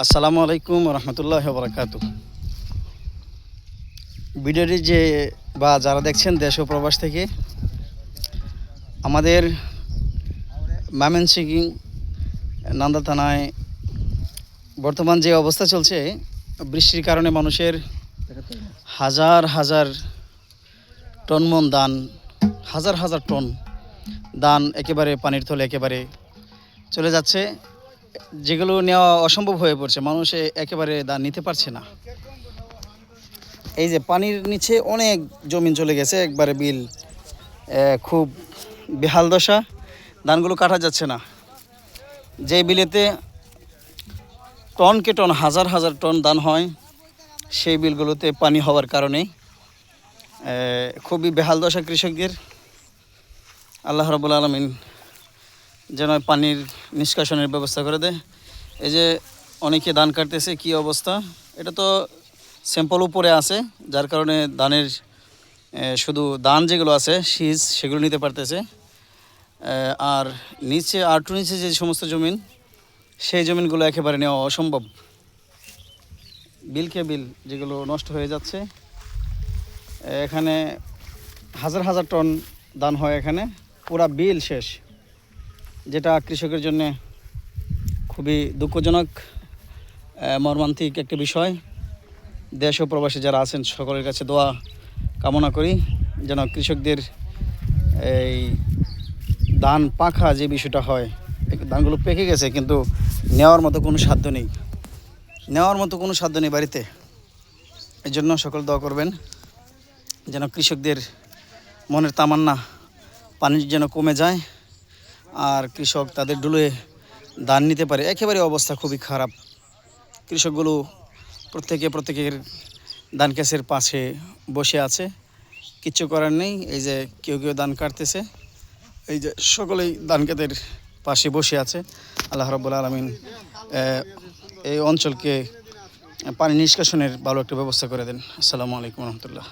আসসালামু আলাইকুম রহমতুল্লাহ বরকাত। ভিডিওটি যারা দেখছেন দেশ ও প্রবাস থেকে, আমাদের ময়মনসিংহ নান্দা থানায় বর্তমান যে অবস্থা চলছে, বৃষ্টির কারণে মানুষের হাজার হাজার টন ধান, হাজার হাজার টন ধান একেবারে পানির তলে একেবারে চলে যাচ্ছে, যেগুলো নেওয়া অসম্ভব হয়ে পড়ছে। মানুষ একেবারে ধান নিতে পারছে না। এই যে পানির নিচে অনেক জমিন চলে গেছে, একবারে বিল, খুব বেহাল দশা, ধানগুলো কাটা যাচ্ছে না। যে বিলেতে টনকে টন, হাজার হাজার টন ধান হয়, সেই বিলগুলোতে পানি হওয়ার কারণে খুবই বেহাল দশা কৃষকদের। আল্লাহ রাব্বুল আলামিন যেন পানির নিষ্কাশনের ব্যবস্থা করে দেয়। এই যে অনেকে ধান কাটতেছে, কি অবস্থা! এটা তো স্যাম্পল উপরে আছে, যার কারণে ধানের শুধু ধান যেগুলো আছে শীষ, সেগুলো নিতে পারতেছে। আর নিচে আরটু নিচে যে সমস্ত জমিন, সেই জমিনগুলো একেবারে নেওয়া অসম্ভব। বিলকে বিল যেগুলো নষ্ট হয়ে যাচ্ছে। এখানে হাজার হাজার টন ধান হয়, এখানে পুরা বিল শেষ, যেটা কৃষকের জন্য খুবই দুঃখজনক, মর্মান্তিক একটা বিষয়। দেশ ও প্রবাসী যারা আছেন, সকলের কাছে দোয়া কামনা করি যেন কৃষকদের এই ধান পাখা যে বিষয়টা হয়, ধানগুলো পেকে গেছে কিন্তু নেওয়ার মতো কোনো সাধ্য নেই, বাড়িতে। এই জন্য সকল দোয়া করবেন যেন কৃষকদের মনের তামান্না পানি যেন কমে যায়, আর কৃষক তাদের ডুলে ধান নিতে পারে। একেবারে অবস্থা খুবই খারাপ। কৃষকগুলো প্রত্যেকের ধান ক্ষেতের পাশে বসে আছে, কিচ্ছু করার নেই। এই যে কেউ ধান কাটতেছে, এই যে সকলেই ধান ক্ষেতের পাশে বসে আছে। আল্লাহ রাব্বুল আলামিন এই অঞ্চলকে পানি নিষ্কাশনের ভালো একটা ব্যবস্থা করে দেন। আসসালামু আলাইকুম রহমতুল্লাহ।